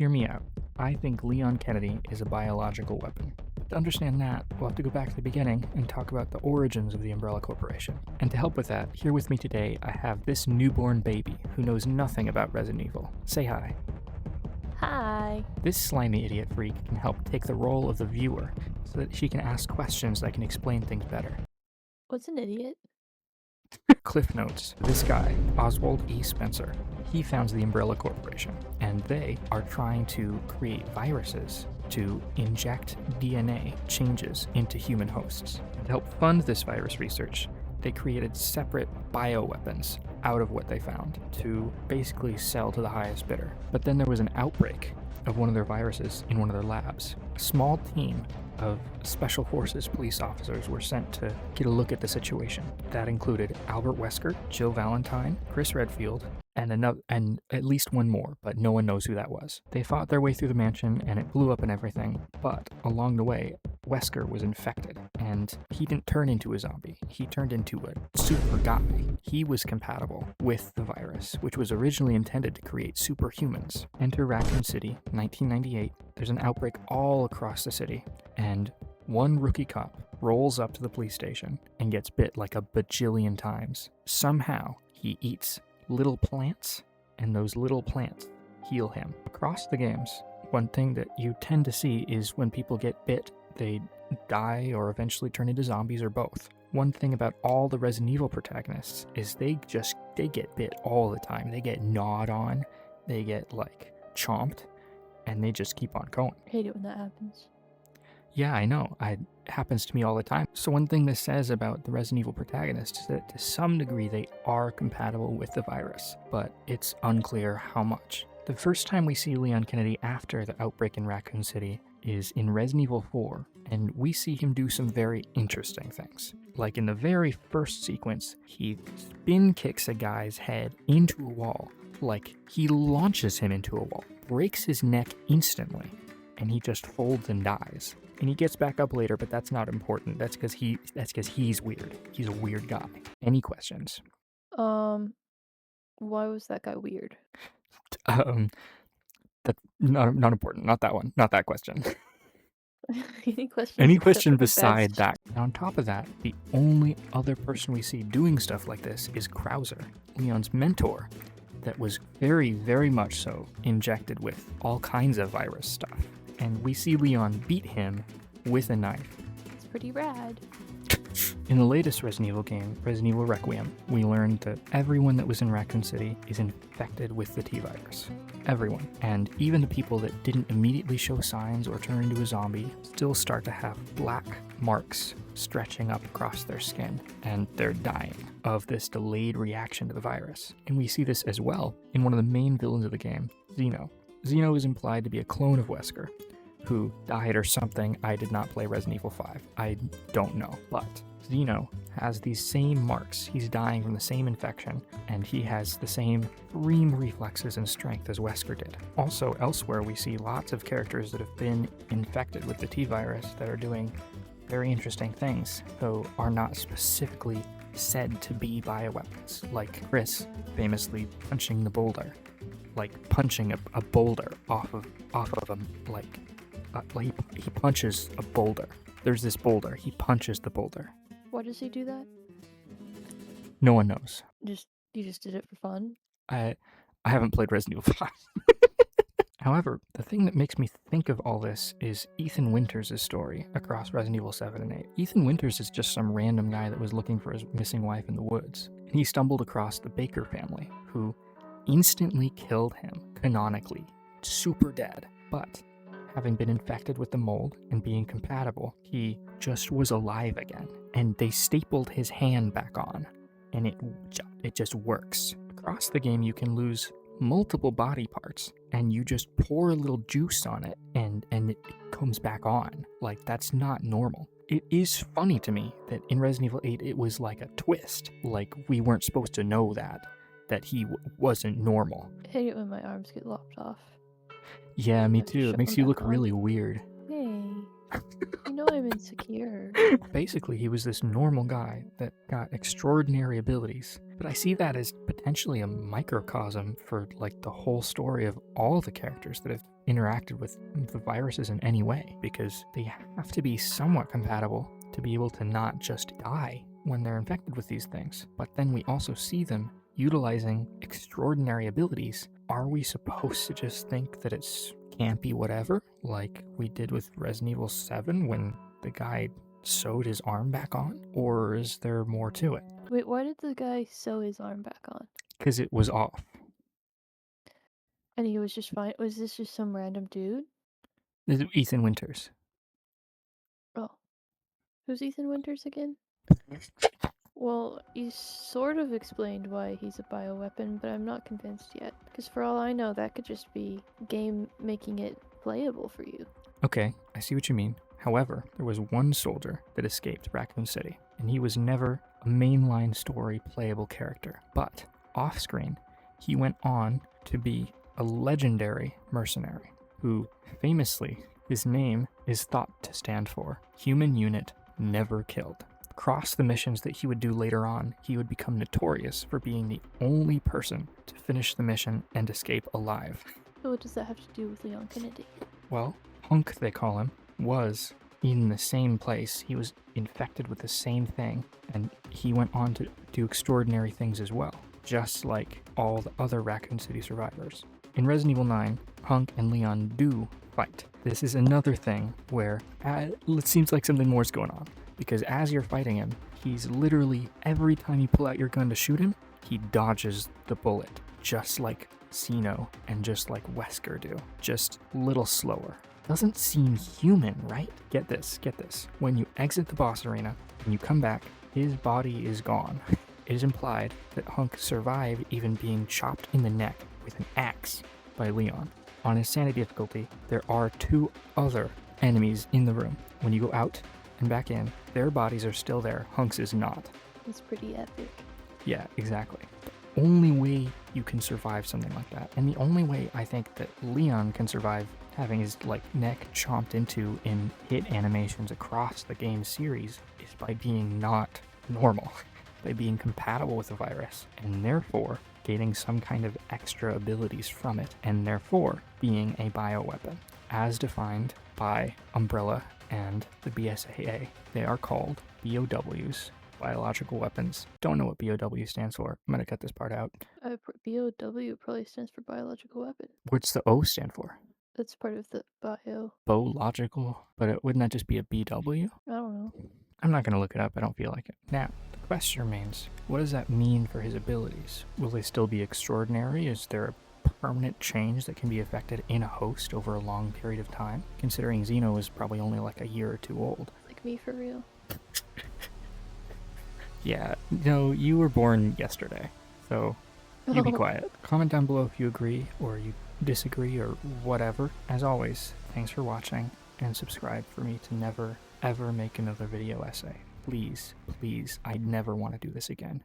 Hear me out. I think Leon Kennedy is a biological weapon. To understand that, we'll have to go back to the beginning and talk about the origins of the Umbrella Corporation. And to help with that, here with me today, I have this newborn baby who knows nothing about Resident Evil. Say hi. Hi. This slimy idiot freak can help take the role of the viewer so that she can ask questions that can explain things better. What's an idiot? Cliff notes. This guy, Oswald E. Spencer, he founds the Umbrella Corporation, and they are trying to create viruses to inject DNA changes into human hosts. And to help fund this virus research, they created separate bioweapons out of what they found to basically sell to the highest bidder. But then there was an outbreak of one of their viruses in one of their labs. A small team of Special Forces police officers were sent to get a look at the situation. That included Albert Wesker, Jill Valentine, Chris Redfield, and at least one more, but no one knows who that was. They fought their way through the mansion and it blew up and everything, but along the way, Wesker was infected, and he didn't turn into a zombie. He turned into a super guy. He was compatible with the virus, which was originally intended to create superhumans. Enter Raccoon City, 1998. There's an outbreak all across the city, and one rookie cop rolls up to the police station and gets bit like a bajillion times. Somehow, he eats little plants, and those little plants heal him. Across the games, one thing that you tend to see is when people get bit, they die or eventually turn into zombies or both. One thing about all the Resident Evil protagonists is they get bit all the time. They get gnawed on, they get like chomped, and they just keep on going. I hate it when that happens. Yeah, I know. It happens to me all the time. So one thing this says about the Resident Evil protagonists is that to some degree they are compatible with the virus, but it's unclear how much. The first time we see Leon Kennedy after the outbreak in Raccoon City is in Resident Evil 4, and we see him do some very interesting things. Like in the very first sequence, he spin kicks a guy's head into a wall. Like he launches him into a wall, breaks his neck instantly, and he just folds and dies. And he gets back up later, but that's not important. That's because he's weird. He's a weird guy. Any questions? Why was that guy weird? That's not important. Not that one. Not that question. Any questions? Any except question for the beside best? that. And on top of that, the only other person we see doing stuff like this is Krauser, Leon's mentor, that was very, very much so injected with all kinds of virus stuff. And we see Leon beat him with a knife. It's pretty rad. In the latest Resident Evil game, Resident Evil Requiem, we learned that everyone that was in Raccoon City is infected with the T-Virus. Everyone. And even the people that didn't immediately show signs or turn into a zombie still start to have black marks stretching up across their skin, and they're dying of this delayed reaction to the virus. And we see this as well in one of the main villains of the game, Xeno. Xeno is implied to be a clone of Wesker, who died or something. I did not play Resident Evil 5. I don't know. But Xeno has these same marks. He's dying from the same infection, and he has the same extreme reflexes and strength as Wesker did. Also, elsewhere, we see lots of characters that have been infected with the T-Virus that are doing very interesting things, though are not specifically said to be bioweapons, like Chris famously punching the boulder. Like punching a boulder off of him, he punches a boulder. There's this boulder. He punches the boulder. Why does he do that? No one knows. You just did it for fun? I haven't played Resident Evil 5. However, the thing that makes me think of all this is Ethan Winters' story across Resident Evil 7 and 8. Ethan Winters is just some random guy that was looking for his missing wife in the woods. And he stumbled across the Baker family, who instantly killed him, canonically, super dead. But having been infected with the mold and being compatible, he just was alive again. And they stapled his hand back on, and it just works. Across the game, you can lose multiple body parts, and you just pour a little juice on it, and it comes back on. Like, that's not normal. It is funny to me that in Resident Evil 8, it was like a twist. Like, we weren't supposed to know that he wasn't normal. I hate it when my arms get lopped off. Yeah, me Have to too. shove It makes them you look back on. really weird. Hey. You know I'm insecure. Basically, he was this normal guy that got extraordinary abilities, but I see that as potentially a microcosm for like the whole story of all the characters that have interacted with the viruses in any way, because they have to be somewhat compatible to be able to not just die when they're infected with these things, but then we also see them utilizing extraordinary abilities. Are we supposed to just think that it's campy whatever, like we did with Resident Evil 7 when the guy sewed his arm back on? Or is there more to it? Wait, why did the guy sew his arm back on? Because it was off. And he was just fine. Was this just some random dude? This is Ethan Winters. Oh. Who's Ethan Winters again? Well, you sort of explained why he's a bioweapon, but I'm not convinced yet. Because for all I know, that could just be game making it playable for you. Okay, I see what you mean. However, there was one soldier that escaped Raccoon City, and he was never a mainline story playable character. But off screen, he went on to be a legendary mercenary who famously, his name is thought to stand for Human Unit Never Killed. Across the missions that he would do later on, he would become notorious for being the only person to finish the mission and escape alive. So what does that have to do with Leon Kennedy? Well, Hunk, they call him, was in the same place. He was infected with the same thing, and he went on to do extraordinary things as well, just like all the other Raccoon City survivors. In Resident Evil 9, Hunk and Leon do fight. This is another thing where it seems like something more is going on, because as you're fighting him, he's literally, every time you pull out your gun to shoot him, he dodges the bullet, just like Sino and just like Wesker do, just a little slower. Doesn't seem human, right? Get this. When you exit the boss arena and you come back, his body is gone. It is implied that Hunk survived even being chopped in the neck with an axe by Leon. On insanity difficulty, there are 2 other enemies in the room. When you go out and back in, their bodies are still there. Hunk's is not. It's pretty epic. Yeah, exactly. The only way you can survive something like that, and the only way I think that Leon can survive having his neck chomped into in hit animations across the game series, is by being not normal, by being compatible with the virus, and therefore gaining some kind of extra abilities from it, and therefore being a bioweapon, as defined by Umbrella and the BSAA. They are called BOWs, biological weapons. Don't know what BOW stands for. I'm gonna cut this part out. BOW probably stands for biological weapon. What's the O stand for? That's part of the bio. Biological, but wouldn't that just be a BW? I don't know. I'm not gonna look it up. I don't feel like it. Now, the question remains: what does that mean for his abilities? Will they still be extraordinary? Is there a permanent change that can be affected in a host over a long period of time? Considering Xeno is probably only like a year or 2 old. Like me for real. Yeah, no, you were born yesterday, so you be Oh. quiet. Comment down below if you agree or you disagree or whatever. As always, thanks for watching, and subscribe for me to never, ever make another video essay. Please, please, I never want to do this again.